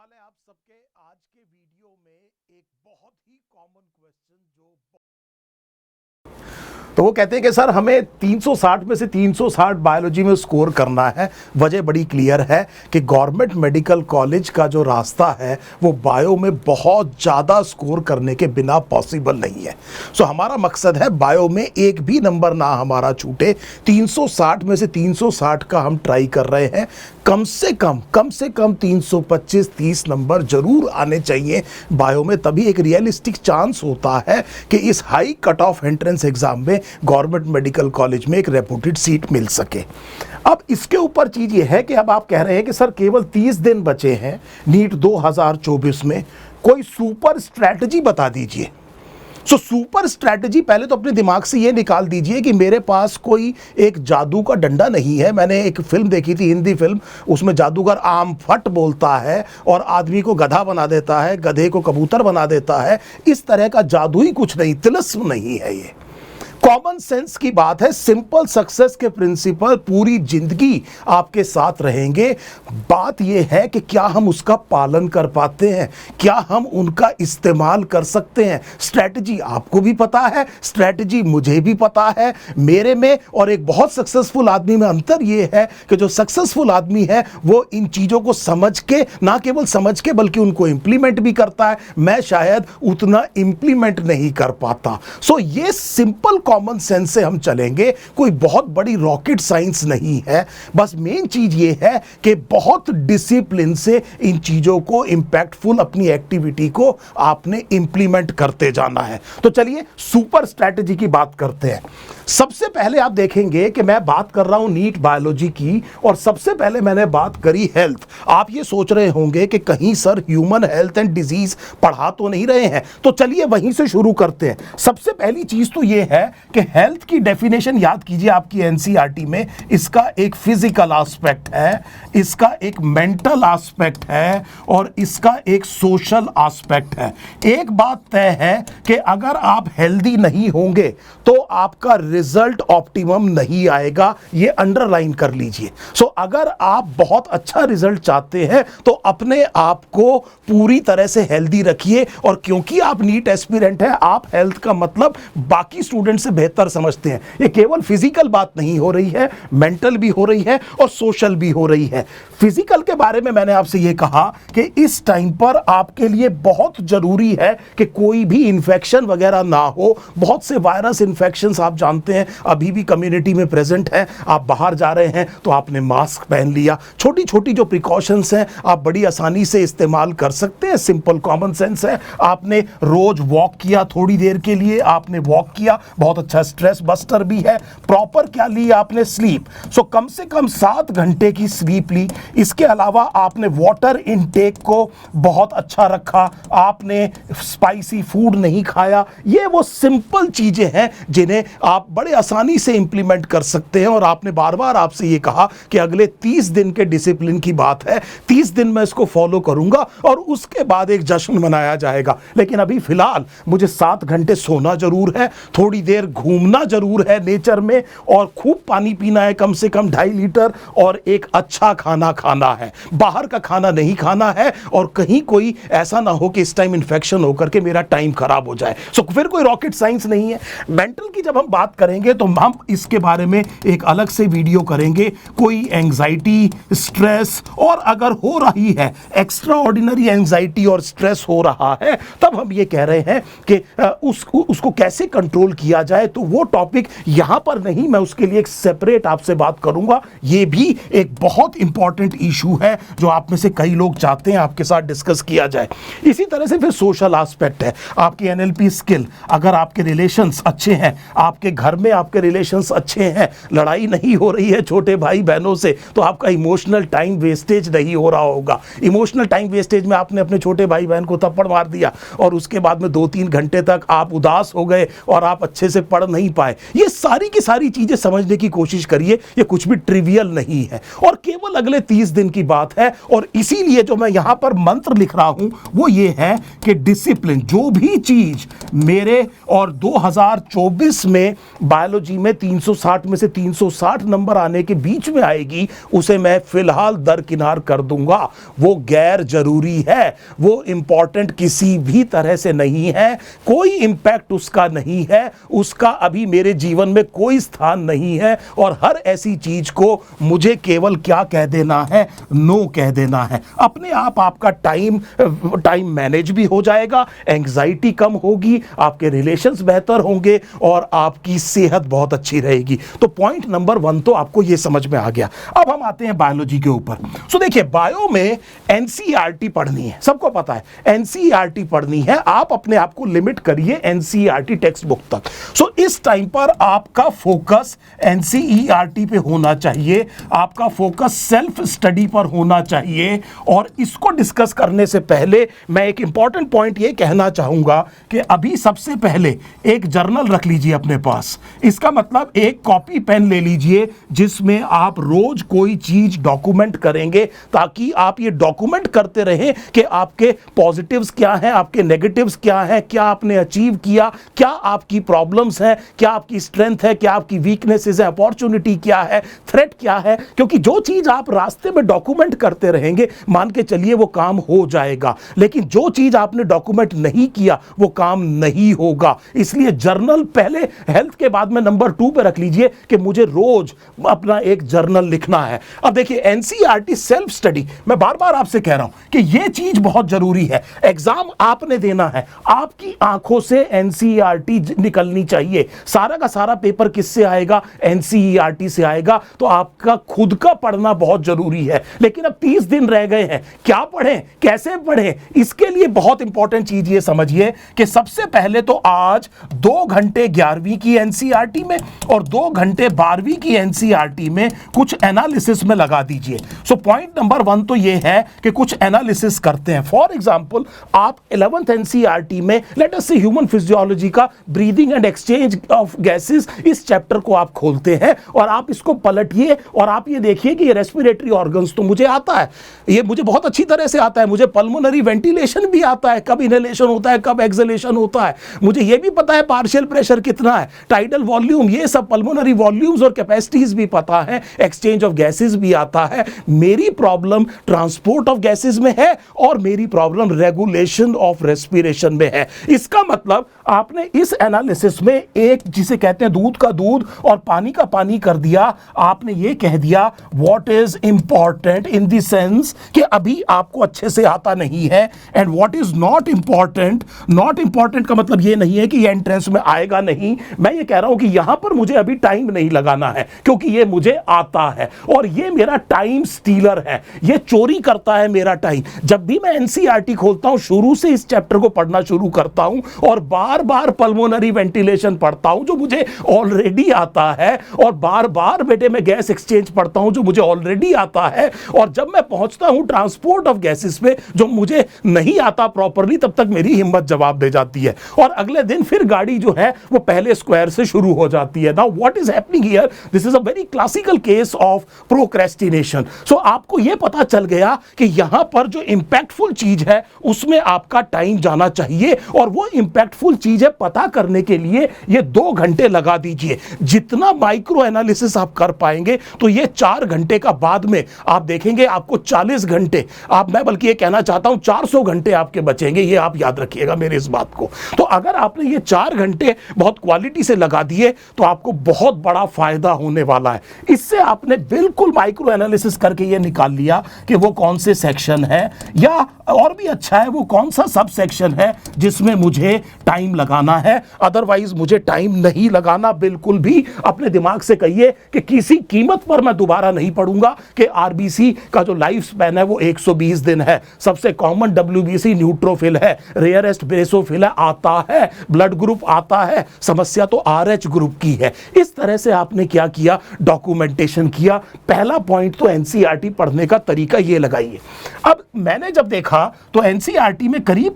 हाल है आप सबके। आज के वीडियो में एक बहुत ही कॉमन क्वेश्चन तो वो कहते हैं कि सर हमें 360 में से 360 बायोलॉजी में स्कोर करना है। वजह बड़ी क्लियर है कि गवर्नमेंट मेडिकल कॉलेज का जो रास्ता है वो बायो में बहुत ज़्यादा स्कोर करने के बिना पॉसिबल नहीं है। सो हमारा मकसद है बायो में एक भी नंबर ना हमारा छूटे। 360 में से 360 का हम ट्राई कर रहे हैं। कम से कम 325-30 नंबर जरूर आने चाहिए बायो में, तभी एक रियलिस्टिक चांस होता है कि इस high cut off entrance exam में गवर्नमेंट मेडिकल कॉलेज में एक रेपुटेड सीट मिल सके। अब इसके ऊपर चीज ये है कि अब आप कह रहे हैं कि सर केवल 30 दिन बचे हैं नीट 2024 में, कोई सुपर स्ट्रैटेजी बता दीजिए। सुपर स्ट्रैटेजी पहले तो अपने दिमाग से ये निकाल दीजिए कि मेरे पास कोई एक जादू का डंडा नहीं है। मैंने एक फिल्म देखी थी, हिंदी फिल्म, उसमें जादूगर आम फट बोलता है और आदमी को गधा बना देता है, गधे को कबूतर बना देता है। इस तरह का जादू ही कुछ नहीं, तिलिस्म नहीं है, ये कॉमन सेंस की बात है। सिंपल सक्सेस के प्रिंसिपल पूरी जिंदगी आपके साथ रहेंगे। बात यह है कि क्या हम उसका पालन कर पाते हैं, क्या हम उनका इस्तेमाल कर सकते हैं। स्ट्रैटेजी आपको भी पता है, स्ट्रैटेजी मुझे भी पता है। मेरे में और एक बहुत सक्सेसफुल आदमी में अंतर यह है कि जो सक्सेसफुल आदमी है वो इन चीजों को समझ के, ना केवल समझ के बल्कि उनको इंप्लीमेंट भी करता है। मैं शायद उतना इंप्लीमेंट नहीं कर पाता। ये सिंपल कॉमन सेंस से हम चलेंगे, कोई बहुत बड़ी रॉकेट साइंस नहीं है। बस मेन चीज ये है कि बहुत डिसिप्लिन से इन चीजों को, इंपैक्टफुल अपनी एक्टिविटी को आपने इंप्लीमेंट करते जाना है। तो चलिए सुपर स्ट्रैटेजी की बात करते हैं। सबसे पहले आप देखेंगे कि मैं बात कर रहा हूं नीट बायोलॉजी की, और सबसे पहले मैंने बात करी हेल्थ। आप ये सोच रहे होंगे कि कहीं sir human health and disease पढ़ा तो नहीं रहे हैं, तो चलिए वहीं से शुरू करते हैं। सबसे पहली चीज तो ये है कि हेल्थ की डेफिनेशन याद कीजिए आपकी एनसीईआरटी में। इसका एक फिजिकल एस्पेक्ट है, इसका एक मेंटल एस्पेक्ट है और इसका एक सोशल एस्पेक्ट है। एक बात तय है कि अगर आप हेल्दी नहीं होंगे तो आपका रिजल्ट ऑप्टिमम नहीं आएगा, ये अंडरलाइन कर लीजिए। अगर आप बहुत अच्छा रिजल्ट चाहते हैं तो अपने आप को पूरी तरह से हेल्दी रखिए। और क्योंकि आप नीट एस्पिरेंट हैं, आप हेल्थ का मतलब बाकी स्टूडेंट से बेहतर समझते हैं। ये केवल फिजिकल बात नहीं हो रही है, मेंटल भी हो रही है और सोशल भी हो रही है। फिजिकल के बारे में मैंने आपसे ये कहा कि इस टाइम पर आपके लिए बहुत जरूरी है कि कोई भी इंफेक्शन वगैरह ना हो। बहुत से वायरस इंफेक्शंस आप जानते हैं अभी भी कम्युनिटी में प्रेजेंट है। आप बाहर जा रहे हैं तो आपने मास्क पहन लिया। छोटी छोटी जो प्रिकॉशंस हैं आप बड़ी आसानी से इस्तेमाल कर सकते हैं, सिंपल कॉमन सेंस है। आपने रोज वॉक किया, थोड़ी देर के लिए आपने वॉक किया, बहुत अच्छा स्ट्रेस बस्टर भी है। प्रॉपर क्या ली आपने? स्लीप। कम से कम 7 घंटे की स्लीप ली। इसके अलावा आपने वाटर इनटेक को बहुत अच्छा रखा, आपने स्पाइसी फूड नहीं खाया। ये वो सिंपल चीजें हैं जिन्हें आप बड़े आसानी से इंप्लीमेंट कर सकते हैं। और आपने बार बार आपसे ये कहा कि अगले 30 दिन के डिसिप्लिन की बात है, 30 दिन मैं इसको फॉलो करूंगा और उसके बाद एक जश्न मनाया जाएगा। लेकिन अभी फिलहाल मुझे 7 घंटे सोना जरूर है, थोड़ी देर घूमना जरूर है नेचर में, और खूब पानी पीना है, कम से कम 2.5 लीटर, और एक अच्छा खाना खाना है। बाहर का खाना नहीं खाना है, और कहीं कोई ऐसा ना हो कि इस टाइम इन्फेक्शन होकर के मेरा टाइम खराब हो जाए। फिर कोई रॉकेट साइंस नहीं है। मेंटल की जब हम बात करेंगे तो हम इसके बारे में एक अलग से वीडियो करेंगे। कोई एंजाइटी, स्ट्रेस, और अगर हो रही है एक्स्ट्रा ऑर्डिनरी एंजाइटी और स्ट्रेस हो रहा है, तब हम ये कह रहे हैं कि उसको कैसे कंट्रोल किया जाए। तो वो टॉपिक यहां पर नहीं, मैं उसके लिए एक सेपरेट आपसे बात करूंगा। ये भी एक बहुत इंपॉर्टेंट इशू है जो आप में से कई लोग चाहते हैं आपके साथ डिस्कस किया जाए। इसी तरह से फिर सोशल एस्पेक्ट है, आपकी एनएलपी स्किल। अगर आपके रिलेशंस अच्छे हैं, आपके घर में आपके रिलेशंस अच्छे हैं, लड़ाई नहीं हो रही है छोटे भाई बहनों से, तो आपका इमोशनल टाइम वेस्टेज नहीं हो रहा होगा। इमोशनल टाइम वेस्टेज में आपने अपने छोटे भाई बहन को थप्पड़ मार दिया और उसके बाद में 2-3 घंटे तक आप उदास हो गए और आप अच्छे से पढ़ नहीं पाए, ये सारी की सारी चीजें समझने की कोशिश करिए। ये कुछ भी ट्रिवियल नहीं है और केवल अगले 30 दिन की बात है। और इसीलिए जो मैं यहां पर मंत्र लिख रहा हूं वो ये है कि डिसिप्लिन, जो भी चीज मेरे और 2024 में बायोलॉजी में 360 में से 360 नंबर आने के बीच में आएगी, उसे मैं फिलहाल दरकिनार कर दूंगा। वो गैर जरूरी है, वो इंपॉर्टेंट किसी भी तरह से नहीं है, कोई इंपैक्ट उसका नहीं है, उसका अभी मेरे जीवन में कोई स्थान नहीं है। और हर ऐसी चीज को मुझे केवल क्या कह देना है, नो कह देना है। अपने आप आपका टाइम मैनेज भी हो जाएगा, एंग्जाइटी कम होगी, आपके रिलेशंस बेहतर होंगे और आपकी सेहत बहुत अच्छी रहेगी। तो पॉइंट नंबर 1 तो आपको यह समझ में आ गया। अब हम आते हैं बायोलॉजी के ऊपर। सो देखिए, बायो में एनसीईआरटी पढ़नी है, सबको पता है एनसीईआरटी पढ़नी है। आप अपने आप को लिमिट करिए एनसीईआरटी टेक्स्ट बुक तक। सो इस टाइम पर आपका फोकस एनसीईआरटी पे होना चाहिए, आपका फोकस सेल्फ स्टडी पर होना चाहिए। और इसको डिस्कस करने से पहले मैं एक इंपॉर्टेंट पॉइंट ये कहना चाहूंगा कि अभी सबसे पहले एक जर्नल रख लीजिए अपने पास। इसका मतलब एक कॉपी पेन ले लीजिए जिसमें आप रोज कोई चीज डॉक्यूमेंट करेंगे, ताकि आप ये डॉक्यूमेंट करते रहें कि आपके पॉजिटिव्स क्या हैं, आपके नेगेटिव्स क्या हैं, क्या आपने अचीव किया, क्या आपकी प्रॉब्लम्स हैं, क्या आपकी स्ट्रेंथ है, क्या आपकी वीकनेसेस है, अपॉर्चुनिटी क्या है, थ्रेट क्या है। क्योंकि जो चीज आप रास्ते में डॉक्यूमेंट करते रहेंगे, मान के चलिए वो काम हो जाएगा, लेकिन जो चीज आपने डॉक्यूमेंट नहीं किया वो काम नहीं होगा। इसलिए जर्नल पहले, हेल्थ के बाद में नंबर 2 पे रख लीजिए कि मुझे रोज अपना एक जर्नल लिखना है। अब देखिए, एनसीईआरटी सेल्फ स्टडी, मैं बार बार आपसे कह रहा हूं कि यह चीज बहुत जरूरी है। एग्जाम आपने देना है, आपकी आंखों से एनसीईआरटी निकलनी चाहिए। सारा का सारा पेपर किससे आएगा? एनसीईआरटी से आएगा। तो आपका खुद का पढ़ना बहुत जरूरी है। लेकिन अब 30 दिन रह गए हैं, क्या पढ़ें, कैसे पढ़ें? इसके लिए बहुत इंपॉर्टेंट चीज ये समझिए कि सबसे पहले तो आज 2 घंटे 11वीं की एनसीईआरटी में और 2 घंटे 12वीं की एनसीईआरटी में कुछ एनालिसिस में लगा दीजिए। सो पॉइंट नंबर 1 तो ये है कि कुछ एनालिसिस करते हैं। फॉर एग्जांपल, आप 11th एनसीईआरटी में लेट अस से ह्यूमन फिजियोलॉजी का breathing and exchange of gases, इस चैप्टर को आप खोलते हैं और आप इसको पलटिए और आप ये देखिए कि ये रेस्पिरेटरी ऑर्गन्स तो मुझे आता है, ये मुझे बहुत अच्छी तरह से आता है। मुझे पल्मोनरी वेंटिलेशन भी आता है, कब इनहेलेशन होता है, कब एक्सहेलेशन होता है। मुझे ये भी पता है पार्शियल प्रेशर कितना है, टाइडल वॉल्यूम, ये सब पल्मोनरी वॉल्यूम्स और कैपेसिटीज भी पता है, एक्सचेंज ऑफ गैसेस भी आता है। मेरी प्रॉब्लम ट्रांसपोर्ट ऑफ गैसेस में है और मेरी प्रॉब्लम रेगुलेशन ऑफ रेस्पिरेशन में है। इसका मतलब आपने इस एनालिसिस में एक, जिसे कहते हैं दूध का दूध और पानी का पानी कर दिया। आपने ये कह दिया what is important in the sense कि अभी आपको अच्छे से आता नहीं है, and what is not important. Not important का मतलब ये नहीं है कि ये एंट्रेंस में आएगा नहीं, मैं ये कह रहा हूं कि यहां पर मुझे अभी टाइम नहीं लगाना है क्योंकि ये मुझे आता है और ये मेरा टाइम स्टीलर है, ये चोरी करता है मेरा टाइम। जब भी मैं एनसीईआरटी खोलता हूं, शुरू से इस चैप्टर को पढ़ना शुरू करता हूं और बार बार पल्मोनरी वेंटिलेशन पढ़ता हूं जो मुझे ऑलरेडी आता है, और बार बार बेटे मैं गैस एक्सचेंज पढ़ता हूं जो मुझे ऑलरेडी आता है। और जब मैं पहुंचता हूं ट्रांसपोर्ट ऑफ गैसेस पे जो मुझे नहीं आता प्रॉपरली, तब तक मेरी हिम्मत जवाब दे जाती है और अगले दिन फिर गाड़ी जो है वो पहले स्क्वायर से शुरू हो जाती है। Now what is happening here, this is a very classical case of procrastination. So आपको यह पता चल गया कि यहां पर जो इंपैक्टफुल चीज है उसमें आपका टाइम जाना चाहिए, और वो इंपैक्टफुल चीज है पता करने के लिए ये 2 घंटे लगा दीजिए। जितना माइक्रो एनालिसिस आप कर पाएंगे तो ये 4 घंटे का बाद में आप देखेंगे आपको 40 घंटे, मैं बल्कि ये कहना चाहता हूं 400 घंटे आपके बचेंगे। ये आप याद रखिएगा मेरे इस बात को। तो अगर आपने ये 4 घंटे बहुत क्वालिटी से लगा दिए तो आपको बहुत बड़ा फायदा होने वाला है। इससे आपने बिल्कुल माइक्रो एनालिसिस करके ये निकाल लिया कि वो कौन से सेक्शन है, या और भी अच्छा है वो कौन सा सब सेक्शन है जिसमें मुझे टाइम लगाना है। अदरवाइज मुझे टाइम नहीं लगाना बिल्कुल भी। अपने दिमाग से कहिए कि किसी कीमत पर मैं दोबारा नहीं पढ़ूंगा कि आरबीसी का जो लाइफ स्पैन है वो 120 दिन है, सबसे कॉमन डब्ल्यूबीसी न्यूट्रोफिल है, रेयरेस्ट बेसोफिल है, आता है, ब्लड ग्रुप आता है, समस्या तो आरएच ग्रुप की है। इस तरह से आपने क्या किया, डॉक्यूमेंटेशन किया। पहला पॉइंट तो एनसीईआरटी पढ़ने का तरीका ये लगाइए। अब मैंने जब देखा तो एनसीईआरटी में करीब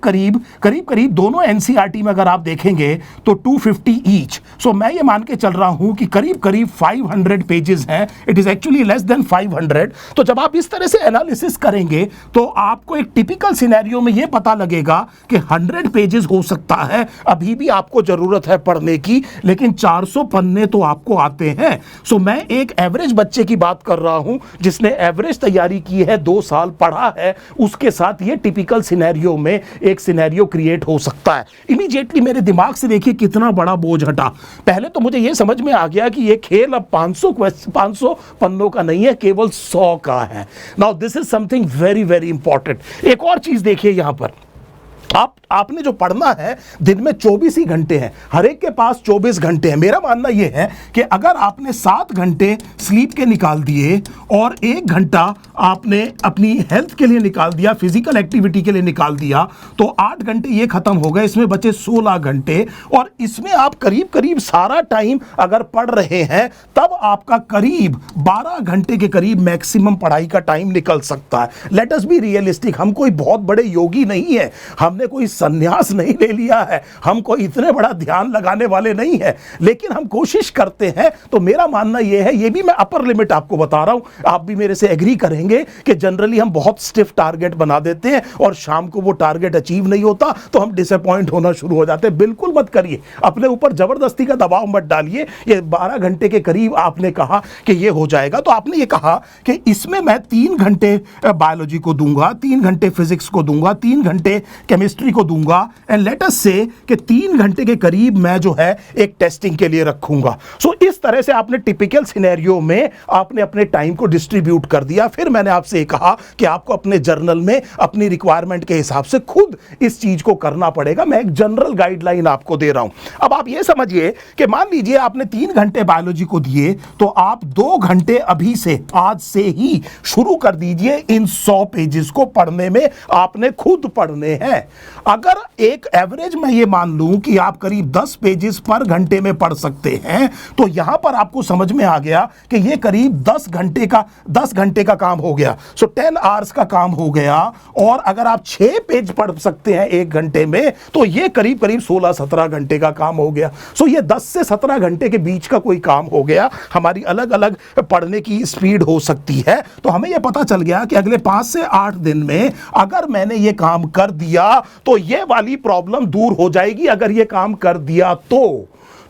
करीब दोनों एनसीईआरटी में अगर आप देखेंगे तो 250 50 ईच। सो मैं ये मान के चल रहा हूं कि करीब करीब 500 पेजेस हैं, it is actually less than 500। तो जब आप इस तरह से एनालिसिस करेंगे तो आपको एक टिपिकल सिनेरियो में ये पता लगेगा कि 100 पेजेस हो सकता है, अभी भी आपको जरूरत है पढ़ने की, लेकिन 400 पन्ने तो आपको आते हैं। सो मैं एक एवरेज बच्चे की बात कर रहा हूं जिसने एवरेज तैयारी की है, 2 साल पढ़ा है, उसके साथ ये टिपिकल सिनेरियो में एक सिनेरियो क्रिएट हो सकता है। इमीडिएटली मेरे दिमाग से देखिए कितना बड़ा बोझ हटा। पहले तो मुझे ये समझ में आ गया कि ये खेल अब 500 पन्नों का नहीं है, केवल 100 का है। Now this is something very very important. एक और चीज देखिए यहां पर, आपने जो पढ़ना है, दिन में 24 ही घंटे हैं, हर एक के पास 24 घंटे हैं। मेरा मानना यह है कि अगर आपने 7 घंटे स्लीप के निकाल दिए और 1 घंटा आपने अपनी हेल्थ के लिए निकाल दिया, फिजिकल एक्टिविटी के लिए निकाल दिया, तो 8 घंटे ये खत्म हो गए, इसमें बचे 16 घंटे। और इसमें आप करीब करीब सारा टाइम अगर पढ़ रहे हैं तब आपका करीब 12 घंटे के करीब मैक्सिमम पढ़ाई का टाइम निकल सकता है। लेट अस बी रियलिस्टिक, हम कोई बहुत बड़े योगी नहीं है, हमने कोई संन्यास नहीं ले लिया है, हम कोई इतने बड़ा ध्यान लगाने वाले नहीं है, लेकिन हम कोशिश करते हैं। तो मेरा मानना यह है, ये भी मैं अपर लिमिट आपको बता रहा हूं, आप भी मेरे से एग्री करेंगे कि जनरली हम बहुत स्टिफ टारगेट बना देते हैं और शाम को वो टारगेट अचीव नहीं होता तो हम डिसअपॉइंट होना शुरू हो जाते हैं। बिल्कुल मत करिए, अपने ऊपर जबरदस्ती का दबाव मत डालिए। ये 12 घंटे के करीब आपने कहा कि ये हो जाएगा, तो आपने ये कहा कि इसमें मैं 3 घंटे बायोलॉजी को दूंगा, 3 घंटे फिजिक्स को दूंगा, 3 घंटे केमिस्ट्री को दूंगा, एंड लेट अस से कि 3 घंटे के करीब मैं जो है एक टेस्टिंग के लिए रखूंगा। सो इस तरह से आपने टिपिकल सिनेरियो में आपने अपने टाइम को डिस्ट्रीब्यूट कर दिया। फिर मैंने आपसे कहा कि आपको अपने जर्नल में अपनी रिक्वायरमेंट के हिसाब से खुद इस चीज को करना पड़ेगा। मैं एक जनरल गाइडलाइन आपको दे रहा हूं। अब आप ये समझिए कि मान लीजिए आपने 3 घंटे बायोलॉजी को दिए, तो आप 2 घंटे अभी से, आज से ही शुरू कर दीजिए इन 100 पेजेस को पढ़ने में। आपने खुद पढ़ने हैं। अगर एक एवरेज मैं ये मान लूं कि आप करीब 10 पेजेस पर घंटे में पढ़ सकते हैं, तो यहां पर आपको समझ में आ गया कि ये करीब 10 घंटे का काम हो गया। सो 10 आवर्स का काम हो गया। और अगर आप 6 पेज पढ़ सकते हैं 1 घंटे में, तो ये करीब करीब 16-17 घंटे का काम हो गया। सो ये 10 से 17 घंटे के बीच का कोई काम हो गया। हमारी अलग अलग पढ़ने की स्पीड हो सकती है। तो हमें यह पता चल गया कि अगले 5 से 8 दिन में अगर मैंने ये काम कर दिया तो ये वाली प्रॉब्लम दूर हो जाएगी। अगर ये काम कर दिया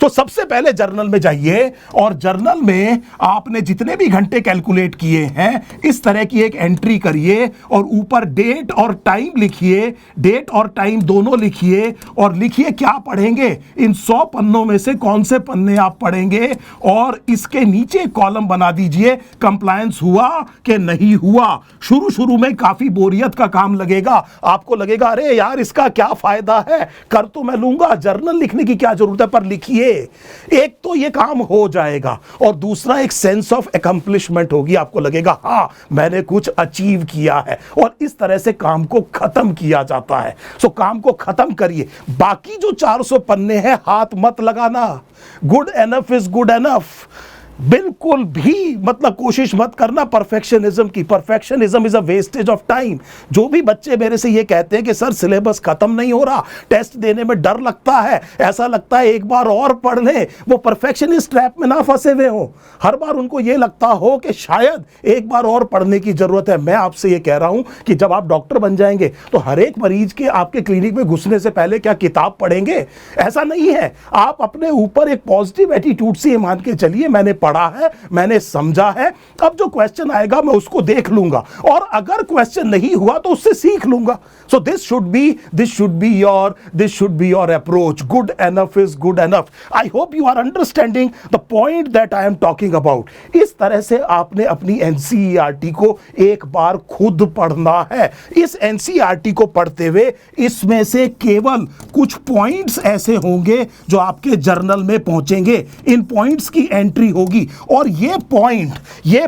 तो सबसे पहले जर्नल में जाइए और जर्नल में आपने जितने भी घंटे कैलकुलेट किए हैं, इस तरह की एक एंट्री करिए और ऊपर डेट और टाइम लिखिए, डेट और टाइम दोनों लिखिए, और लिखिए क्या पढ़ेंगे, इन 100 पन्नों में से कौन से पन्ने आप पढ़ेंगे, और इसके नीचे कॉलम बना दीजिए कंप्लायंस हुआ कि नहीं हुआ। शुरू में काफी बोरियत का काम लगेगा, आपको लगेगा अरे यार इसका क्या फायदा है, कर तो मैं लूंगा, जर्नल लिखने की क्या जरूरत है, पर लिखिए। एक तो ये काम हो जाएगा और दूसरा एक सेंस ऑफ अकम्प्लिशमेंट होगी, आपको लगेगा हाँ मैंने कुछ अचीव किया है। और इस तरह से काम को खत्म किया जाता है। सो काम को खत्म करिए। बाकी जो 400 पन्ने हैं हाथ मत लगाना। Good enough is good enough. बिल्कुल भी मतलब कोशिश मत करना परफेक्शनिज्म की। Perfectionism is a wastage of time. जो भी बच्चे मेरे से ये कहते हैं कि सर सिलेबस खत्म नहीं हो रहा, टेस्ट देने में डर लगता है, ऐसा लगता है एक बार और पढ़ लें, वो परफेक्शनिस्ट ट्रैप में ना फंसे हुए हो। हर बार उनको ये लगता हो कि शायद एक बार और पढ़ने की जरूरत है। मैं आपसे ये कह रहा हूं कि जब आप डॉक्टर बन जाएंगे तो हर एक मरीज के आपके क्लिनिक में घुसने से पहले क्या किताब पढ़ेंगे? ऐसा नहीं है। आप अपने ऊपर एक पॉजिटिव एटीट्यूड से मान के चलिए मैंने पढ़ा है, मैंने समझा है, अब जो क्वेश्चन आएगा मैं उसको देख लूंगा, और अगर क्वेश्चन नहीं हुआ तो उससे सीख लूंगा। So this should be your approach. Good enough is good enough. I hope you are understanding the point that I am talking about. इस तरह से आपने अपनी एनसीईआरटी को एक बार खुद पढ़ना है। इस एनसीईआरटी को पढ़ते हुए इसमें से केवल कुछ पॉइंट्स ऐसे होंगे जो आपके जर्नल में पहुंचेंगे। इन पॉइंट्स की एंट्री होगी, और ये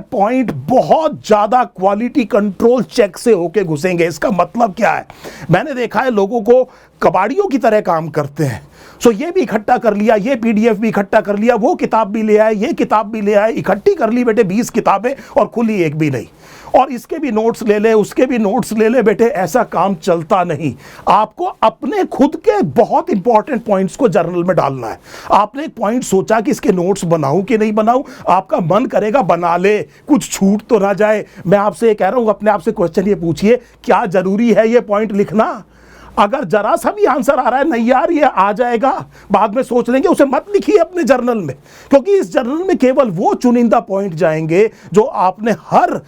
पॉइंट बहुत ज्यादा क्वालिटी कंट्रोल चेक से होके घुसेंगे। इसका मतलब क्या है? मैंने देखा है लोगों को कबाड़ियों की तरह काम करते हैं। सो ये भी इकट्ठा कर लिया, ये पीडीएफ भी इकट्ठा कर लिया, वो किताब भी ले आए, ये किताब भी ले आए, इकट्ठी कर ली बेटे 20 किताबें और खुली एक भी नहीं। और इसके भी नोट्स ले ले, उसके भी नोट्स ले ले। बेटे ऐसा काम चलता नहीं। आपको अपने खुद के बहुत इंपॉर्टेंट पॉइंट्स को जर्नल में डालना है। आपने एक पॉइंट सोचा कि इसके नोट्स बनाऊं कि नहीं बनाऊं, आपका मन करेगा बना ले, कुछ छूट तो ना जाए। मैं आपसे ये कह रहा हूं, अपने आप से क्वेश्चन ये पूछिए, क्या जरूरी है ये पॉइंट लिखना? अगर जरा सा भी आंसर आ रहा है नहीं यार ये आ जाएगा, बाद में सोच लेंगे, उसे मत लिखिए अपने जर्नल में, क्योंकि इस जर्नल में केवल वो चुनिंदा पॉइंट जाएंगे जो आपने हर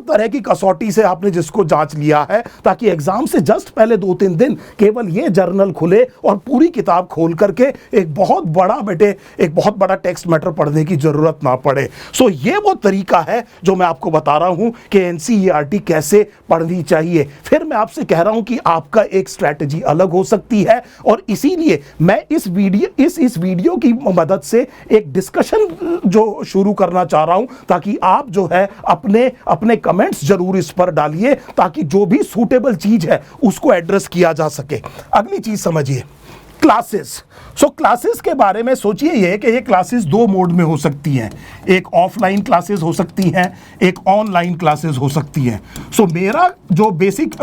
तरह की कसौटी से आपने जिसको जांच लिया है, ताकि एग्जाम से जस्ट पहले 2-3 दिन केवल ये जर्नल खुले और पूरी किताब खोल करके एक बहुत बड़ा टेक्स्ट मैटर पढ़ने की जरूरत ना पड़े। सो ये वो तरीका है जो मैं आपको बता रहा हूं कि एनसीईआरटी कैसे पढ़नी चाहिए। फिर मैं आपसे कह रहा हूं कि आपका एक स्ट्रैटेजी अलग हो सकती है, और इसीलिए मैं इस वीडियो की मदद से एक डिस्कशन जो शुरू करना चाह रहा हूं, ताकि आप जो है अपने कमेंट्स जरूर इस पर डालिए, ताकि जो भी सूटेबल चीज है उसको एड्रेस किया जा सके। अगली चीज समझिए, क्लासेस। क्लासेस के बारे में सोचिए ये कि ये क्लासेस 2 मोड में हो सकती हैं। एक ऑफलाइन क्लासेस हो सकती हैं, एक ऑनलाइन क्लासेस हो सकती हैं। मेरा जो बेसिक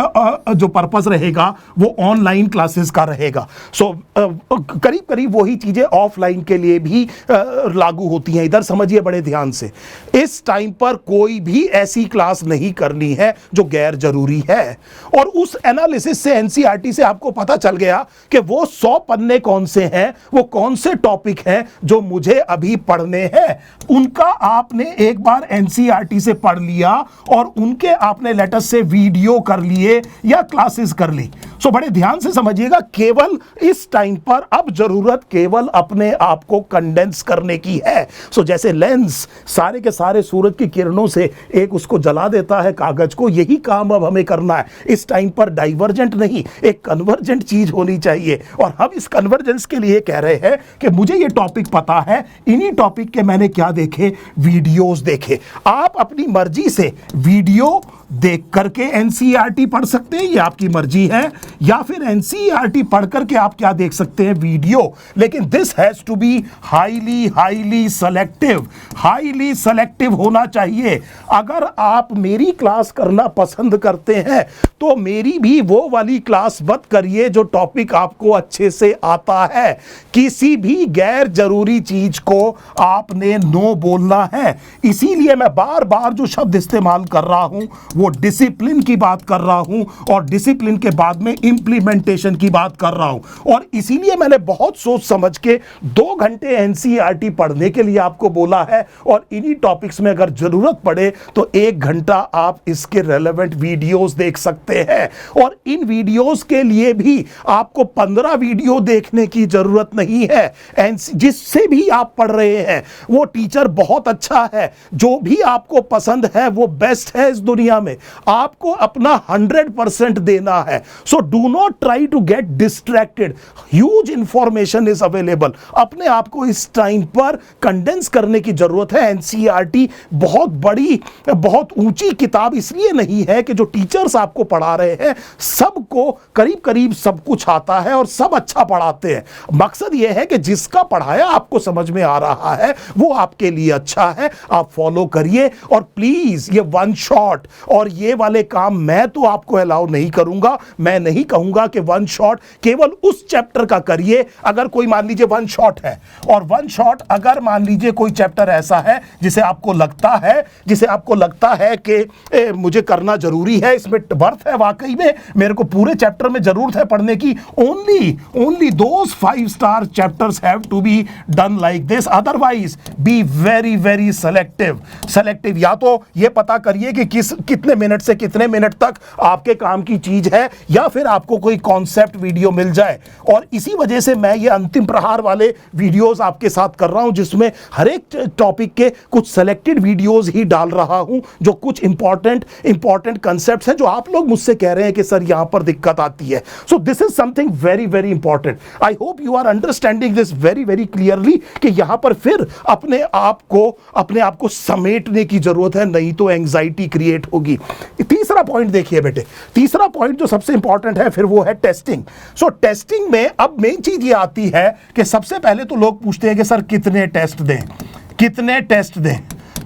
जो पर्पस रहेगा वो ऑनलाइन क्लासेस का रहेगा। करीब करीब वही चीजें ऑफलाइन के लिए भी लागू होती हैं। इधर समझिए बड़े ध्यान से, इस टाइम पर कोई भी ऐसी क्लास नहीं करनी है जो गैर जरूरी है। और उस एनालिसिस से, एनसीईआरटी से आपको पता चल गया कि वो 100 पन्ने कौन से हैं, वो कौन से टॉपिक हैं जो मुझे अभी पढ़ने हैं, उनका आपने एक बार एनसीईआरटी से पढ़ लिया और उनके आपने लेटर से वीडियो कर लिए या क्लासेस कर ली। बड़े ध्यान से समझिएगा, केवल इस टाइम पर अब जरूरत केवल अपने आप को कंडेंस करने की है। जैसे लेंस सारे के सारे सूरज की किरणों से एक उसको जला देता है कागज को, यही काम अब हमें करना है। इस टाइम पर डाइवर्जेंट नहीं, एक कन्वर्जेंट चीज होनी चाहिए। और हम इस कन्वर्जेंस के लिए कह रहे हैं कि मुझे ये टॉपिक पता है, इन्हीं टॉपिक के मैंने क्या देखे, वीडियोस देखे। आप अपनी मर्जी से वीडियो देख करके एनसीईआरटी पढ़ सकते हैं, ये आपकी मर्जी है, या फिर एनसीईआरटी पढ़ करके आप क्या देख सकते हैं, वीडियो। लेकिन this has to be highly selective होना चाहिए। अगर आप मेरी क्लास करना पसंद करते हैं तो मेरी भी वो वाली क्लास मत करिए जो टॉपिक आपको अच्छे से आता है। किसी भी गैर जरूरी चीज को आपने नो बोलना है। इसीलिए मैं बार बार जो शब्द इस्तेमाल कर रहा हूं वो डिसिप्लिन की बात कर रहा हूं, और डिसिप्लिन के बाद में इंप्लीमेंटेशन की बात कर रहा हूं। और इसीलिए मैंने बहुत सोच समझ के 2 घंटे एनसीईआरटी पढ़ने के लिए आपको बोला है, और इन्हीं टॉपिक्स में अगर जरूरत पड़े तो 1 घंटा आप इसके रेलेवेंट वीडियोस देख सकते हैं। और इन वीडियोस के लिए भी आपको 15 वीडियो देखने की जरूरत नहीं है। जिससे भी आप पढ़ रहे हैं वो टीचर बहुत अच्छा है, जो भी आपको पसंद है वो बेस्ट है इस दुनिया में। आपको अपना 100% देना है। So do not try to get distracted. Huge information is available. अपने आप को इस टाइम पर कंडेंस करने की जरूरत है। एनसीईआरटी बहुत बड़ी, बहुत ऊंची किताब इसलिए नहीं है कि जो टीचर्स आपको पढ़ा रहे हैं सबको करीब करीब सब कुछ आता है और सब अच्छा पढ़ाते हैं। मकसद यह है कि जिसका पढ़ाया आपको समझ में आ रहा है वो आपके लिए अच्छा है, आप फॉलो करिए। और प्लीज ये 1 शॉट और ये वाले काम मैं तो आपको अलाउ नहीं करूंगा। मैं नहीं कहूंगा कि 1 शॉट केवल उस चैप्टर का करिए। अगर कोई मान लीजिए 1 शॉट है, और 1 शॉट अगर मान लीजिए कोई चैप्टर ऐसा है जिसे आपको लगता है कि मुझे करना जरूरी है, इसमें वर्थ है, वाकई में मेरे को पूरे चैप्टर में जरूरत है पढ़ने की, only those 5 star chapters have to be done like this. Otherwise be very selective. या तो ये पता करिए कि कितने मिनट से कितने मिनट तक आपके काम की चीज है, या फिर आपको कोई कॉन्सेप्ट वीडियो मिल जाए। और इसी वजह से मैं ये अंतिम प्रहार वाले वीडियोस आपके साथ कर रहा हूं, जिसमें हर एक टॉपिक के कुछ सेलेक्टेड वीडियोस ही डाल रहा हूं, जो कुछ इंपॉर्टेंट कंसेप्ट्स हैं जो आप लोग मुझसे कह रहे हैं कि सर यहां पर दिक्कत आती है। So this is something very important. I hope you are understanding this very clearly कि यहां पर फिर अपने आप को समेटने की जरूरत है, नहीं तो एंजाइटी क्रिएट होगी। तीसरा पॉइंट देखिए बेटे, तीसरा पॉइंट जो सबसे इंपॉर्टेंट है फिर वो है टेस्टिंग। टेस्टिंग में अब मेन चीज ये आती है कि सबसे पहले तो लोग पूछते हैं कि सर कितने टेस्ट दें।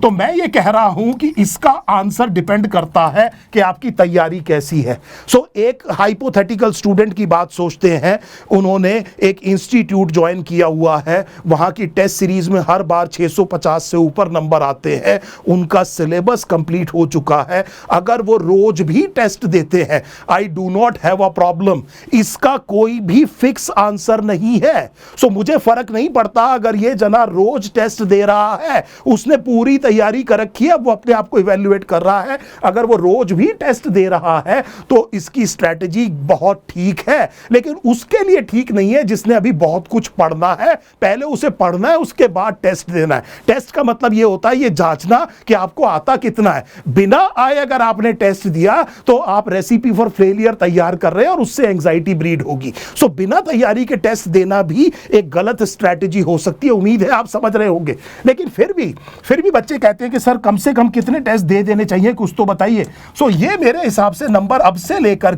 तो मैं ये कह रहा हूं कि इसका आंसर डिपेंड करता है कि आपकी तैयारी कैसी है। सो एक हाइपोथेटिकल स्टूडेंट की बात सोचते हैं, उन्होंने एक इंस्टीट्यूट ज्वाइन किया हुआ है, वहां की टेस्ट सीरीज में हर बार 650 से ऊपर नंबर आते हैं, उनका सिलेबस कंप्लीट हो चुका है, अगर वो रोज भी टेस्ट देते हैं, I do not have a problem. इसका कोई भी फिक्स आंसर नहीं है। सो मुझे फर्क नहीं पड़ता अगर ये जना रोज टेस्ट दे रहा है, उसने पूरी तैयारी कर रखी है, वो अपने आप को इवैल्यूएट कर रहा है, अगर वो रोज भी टेस्ट दे रहा है तो इसकी स्ट्रैटेजी बहुत ठीक है, लेकिन उसके लिए ठीक नहीं है जिसने अभी बहुत कुछ पढ़ना है। पहले उसे पढ़ना है, उसके बाद टेस्ट देना है। टेस्ट का मतलब ये होता है ये जांचना कि आपको आता कितना है। बिना आए अगर आपने टेस्ट दिया तो आप रेसिपी फॉर फेलियर तैयार कर रहे हैं और उससे एंजाइटी ब्रीड होगी। सो बिना तैयारी के टेस्ट देना भी एक गलत स्ट्रैटेजी हो सकती है। उम्मीद है आप समझ रहे होंगे। लेकिन फिर भी बच्चे कहते हैं कि सर कम से कम कितने टेस्ट दे देने चाहिए, कुछ तो बताइए। सो ये मेरे हिसाब से नंबर अब से लेकर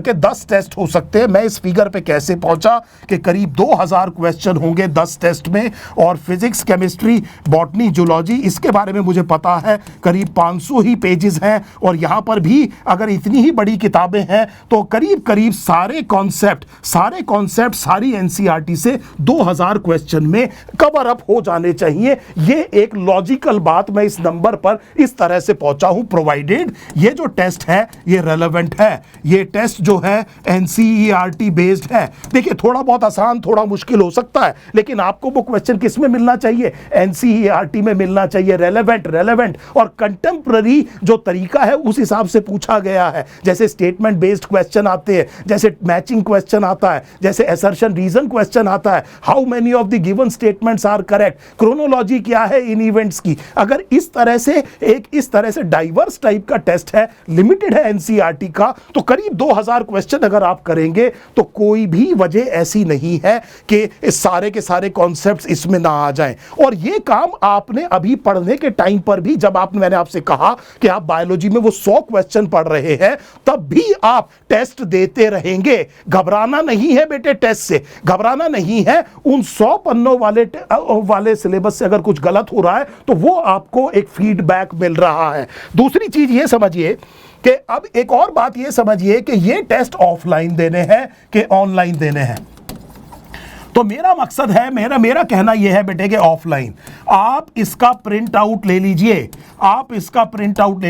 के 10 टेस्ट हो सकते हैं। मैं इस फिगर पे कैसे पहुंचा कि करीब 2000 क्वेश्चन होंगे 10 टेस्ट में, और फिजिक्स, केमिस्ट्री, बॉटनी, जूलॉजी, इसके बारे में मुझे पता है करीब 500 ही पेजेस हैं। और यहां पर भी अगर इतनी ही बड़ी किताबें हैं तो करीब सारे कॉन्सेप्ट सारी एनसीईआरटी से 2000 क्वेश्चन में कवर अप हो जाने चाहिए। ये एक लॉजिकल बात, मैं इस नंबर पर इस तरह से पहुंचा हूं, प्रोवाइडेड ये जो टेस्ट है ये रेलेवेंट है, ये टेस्ट जो है एनसीईआरटी बेस्ड है। देखिए थोड़ा बहुत आसान, थोड़ा मुश्किल हो सकता है, लेकिन आपको वो क्वेश्चन किस में मिलना चाहिए? एनसीईआरटी में मिलना चाहिए। रेलेवेंट और कंटेम्पररी जो तरीका है उस हिसाब से पूछा गया है। जैसे स्टेटमेंट बेस्ड क्वेश्चन आते हैं, जैसे मैचिंग क्वेश्चन आता है, जैसे असर्शन रीजन क्वेश्चन आता है, how many of the given statements are correct, chronology क्या है इन इवेंट्स की। अगर इस तरह से डाइवर्स टाइप का टेस्ट है, लिमिटेड है एनसीईआरटी का, तो करीब 2000 क्वेश्चन अगर आप करेंगे तो कोई भी वजह ऐसी नहीं है कि सारे के सारे कॉन्सेप्ट्स इसमें ना आ जाएं। और ये काम आपने अभी पढ़ने के टाइम पर भी, जब मैंने आपसे कहा कि आप बायोलॉजी में वो 100 क्वेश्चन पढ़ रहे हैं, तब भी आप टेस्ट देते रहेंगे। घबराना नहीं है बेटे, टेस्ट से घबराना नहीं है। उन 100 पन्नों वाले सिलेबस से अगर कुछ गलत हो रहा है तो वो आपको एक फीडबैक मिल रहा है। दूसरी चीज ये समझिए कि अब एक और बात ये समझिए कि ये टेस्ट ऑफलाइन देने हैं कि ऑनलाइन देने हैं। तो मेरा मकसद है, मेरा कहना यह है बेटे कि ऑफलाइन आप इसका प्रिंट आउट ले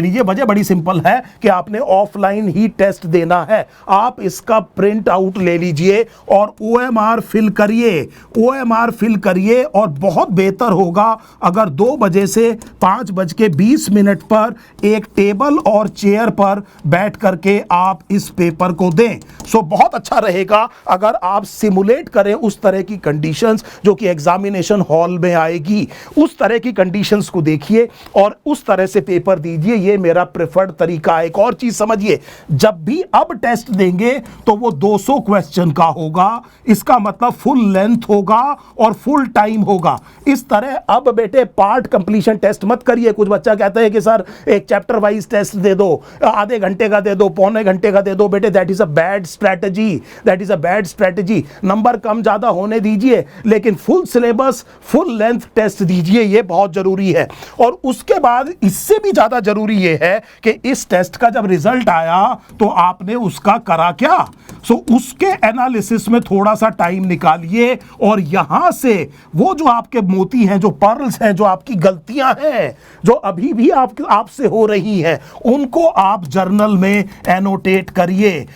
लीजिए, वजह बड़ी सिंपल है कि आपने ऑफलाइन ही टेस्ट देना है। आप इसका प्रिंट आउट ले लीजिए और ओएमआर फिल करिए और बहुत बेहतर होगा अगर 2 बजे से 5:20 पर एक टेबल और चेयर पर बैठ करके आप इस पेपर को दें। सो बहुत अच्छा रहेगा अगर आप सिमुलेट करें उस तरह की कंडीशंस जो कि एग्जामिनेशन हॉल में आएगी, उस तरह की कंडीशंस को देखिए और उस तरह से पेपर दीजिए। ये मेरा प्रेफर्ड तरीका है। एक और चीज समझिए, जब भी अब टेस्ट देंगे तो वो 200 क्वेश्चन का होगा, इसका मतलब फुल लेंथ होगा और फुल टाइम होगा। इस तरह अब बेटे पार्ट कंप्लीशन टेस्ट मत करिए। कुछ बच्चा कहता है कि सर एक चैप्टर वाइज टेस्ट दे दो, आधे घंटे का दे दो, पौने घंटे का दे दो। बेटे that is a bad strategy. Number कम ज्यादा होने दीजिए, लेकिन full syllabus, full length test दीजिए, ये बहुत जरूरी है। और उसके बाद इससे भी ज्यादा जरूरी ये है कि इस टेस्ट का जब रिजल्ट आया तो आपने उसका करा क्या। उसके एनालिसिस में थोड़ा सा टाइम निकालिए और यहां से वो जो आपके मोती हैं, जो पर्ल्स हैं, जो आपकी गलतियां हैं, जो अभी भी आपसे हो रही हैं, उनको आप जर्नल में एनोटेट करिए।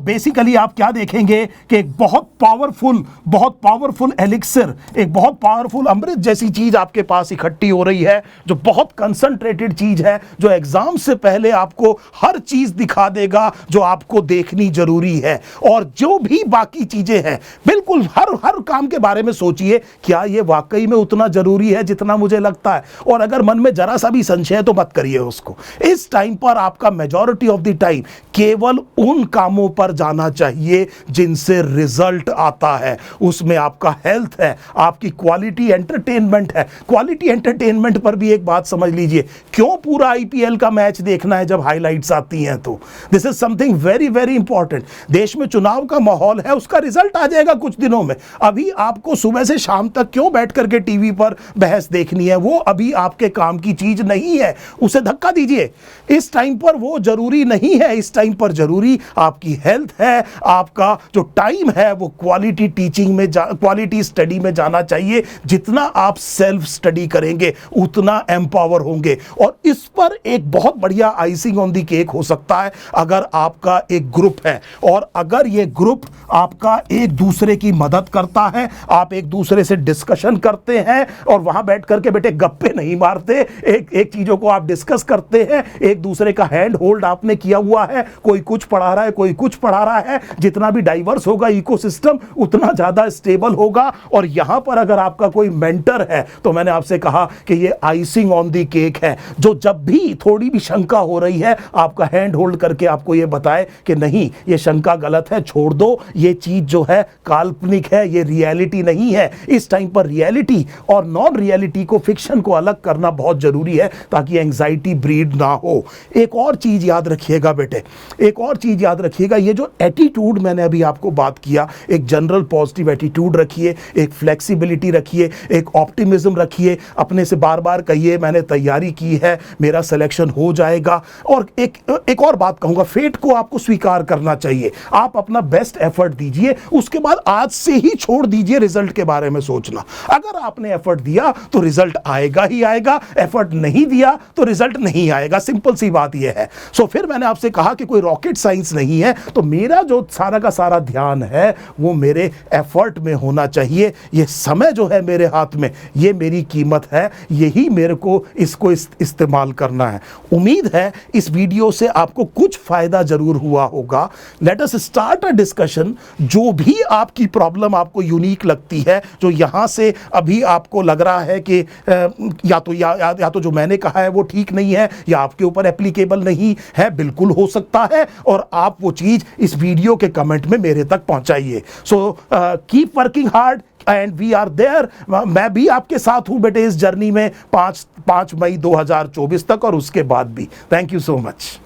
बेसिकली आप क्या देखेंगे कि एक बहुत पावरफुल एलिक्सर, एक बहुत पावरफुल अमृत जैसी चीज आपके पास इकट्ठी हो रही है, जो बहुत कंसंट्रेटेड चीज है, जो एग्जाम से पहले आपको हर चीज दिखा देगा जो आपको देखनी जरूरी है। और जो भी बाकी चीजें हैं, बिल्कुल हर काम के बारे में सोचिए, क्या ये वाकई में उतना जरूरी है जितना मुझे लगता है। और अगर मन में जरा सा भी संशय है तो मत करिए उसको। इस टाइम पर आपका मेजॉरिटी ऑफ द टाइम केवल उन कामों पर जाना चाहिए जिनसे रिजल्ट आता है। उसमें आपका हेल्थ है, आपकी क्वालिटी एंटरटेनमेंट है। क्वालिटी एंटरटेनमेंट पर भी एक बात समझ लीजिए, क्यों पूरा आईपीएल का मैच देखना है जब हाइलाइट्स आती हैं तो this is something very very important. देश में चुनाव का माहौल है उसका रिजल्ट आ जाएगा कुछ दिनों में। अभी आपको सुबह से शाम तक क्यों बैठ करके टीवी पर बहस देखनी है, वो अभी आपके काम की चीज नहीं है, उसे धक्का दीजिए। इस टाइम पर वो जरूरी नहीं है, इस टाइम पर जरूरी आपकी हेल्थ है, आपका जो टाइम है वो क्वालिटी टीचिंग में क्वालिटी स्टडी में जाना चाहिए। जितना आप सेल्फ स्टडी करेंगे उतना एम्पावर होंगे। और इस पर एक बहुत बढ़िया आइसिंग ऑन द केक हो सकता है अगर आपका एक ग्रुप है, और अगर ये ग्रुप आपका एक दूसरे की मदद करता है, आप एक दूसरे से डिस्कशन करते हैं और वहां बैठ करके बेटे गप्पे नहीं मारते, एक चीजों को आप डिस्कस करते हैं, एक दूसरे का हैंड होल्ड आपने किया हुआ है, कोई कुछ पढ़ा रहा है कोई कुछ पढ़ा रहा है। जितना भी डाइवर्स होगा इकोसिस्टम उतना ज्यादा स्टेबल होगा। और यहां पर अगर आपका कोई मेंटर है तो मैंने आपसे कहा कि ये आइसिंग ऑन द केक है, जो जब भी थोड़ी भी शंका हो रही है आपका हैंड होल्ड करके आपको ये बताए कि नहीं ये शंका गलत है, छोड़ दो, ये चीज जो है काल्पनिक है, ये रियलिटी नहीं है। इस टाइम पर रियलिटी और नॉन रियलिटी को, फिक्शन को अलग करना बहुत जरूरी है ताकि एंजाइटी ब्रीड ना हो। एक और चीज याद रखिएगा बेटे, एक और चीज याद रखिएगा, ये जो एटीट्यूड मैंने अभी आपको बात किया, एक जनरल पॉजिटिव एटीट्यूड रखिए, एक फ्लेक्सिबिलिटी रखिए, एक ऑप्टिमिज्म रखिए, अपने से बार बार कहिए मैंने तैयारी की है, मेरा सिलेक्शन हो जाएगा। और एक और बात कहूंगा, फेट को आपको स्वीकार करना चाहिए, आप अपना बेस्ट एफर्ट दीजिए, उसके बाद आज से ही छोड़ दीजिए रिजल्ट के बारे में सोचना। अगर आपने एफर्ट दिया तो रिजल्ट आएगा ही आएगा, एफर्ट नहीं दिया तो रिजल्ट नहीं आएगा, सिंपल सी बात यह है। सो फिर मैंने आपसे कहा कि कोई रॉकेट साइंस नहीं है, तो मेरा जो सारा का सारा ध्यान है वो मेरे एफर्ट में होना चाहिए। ये समय जो है मेरे हाथ में, ये मेरी कीमत है, यही मेरे को इसको इस्तेमाल करना है। उम्मीद है इस वीडियो से आपको कुछ फायदा जरूर हुआ होगा। Let us start a discussion. जो भी आपकी प्रॉब्लम आपको यूनिक लगती है, जो यहां से अभी आपको लग रहा है कि या तो जो मैंने कहा है वो ठीक नहीं है या आपके ऊपर एप्लीकेबल नहीं है, बिल्कुल हो सकता है, और आप वो चीज इस वीडियो के कमेंट में मेरे तक पहुंचाइए। So keep working hard and we are there. मैं भी आपके साथ हूं बेटे इस जर्नी में 5 मई 2024 तक और उसके बाद भी। Thank you so much.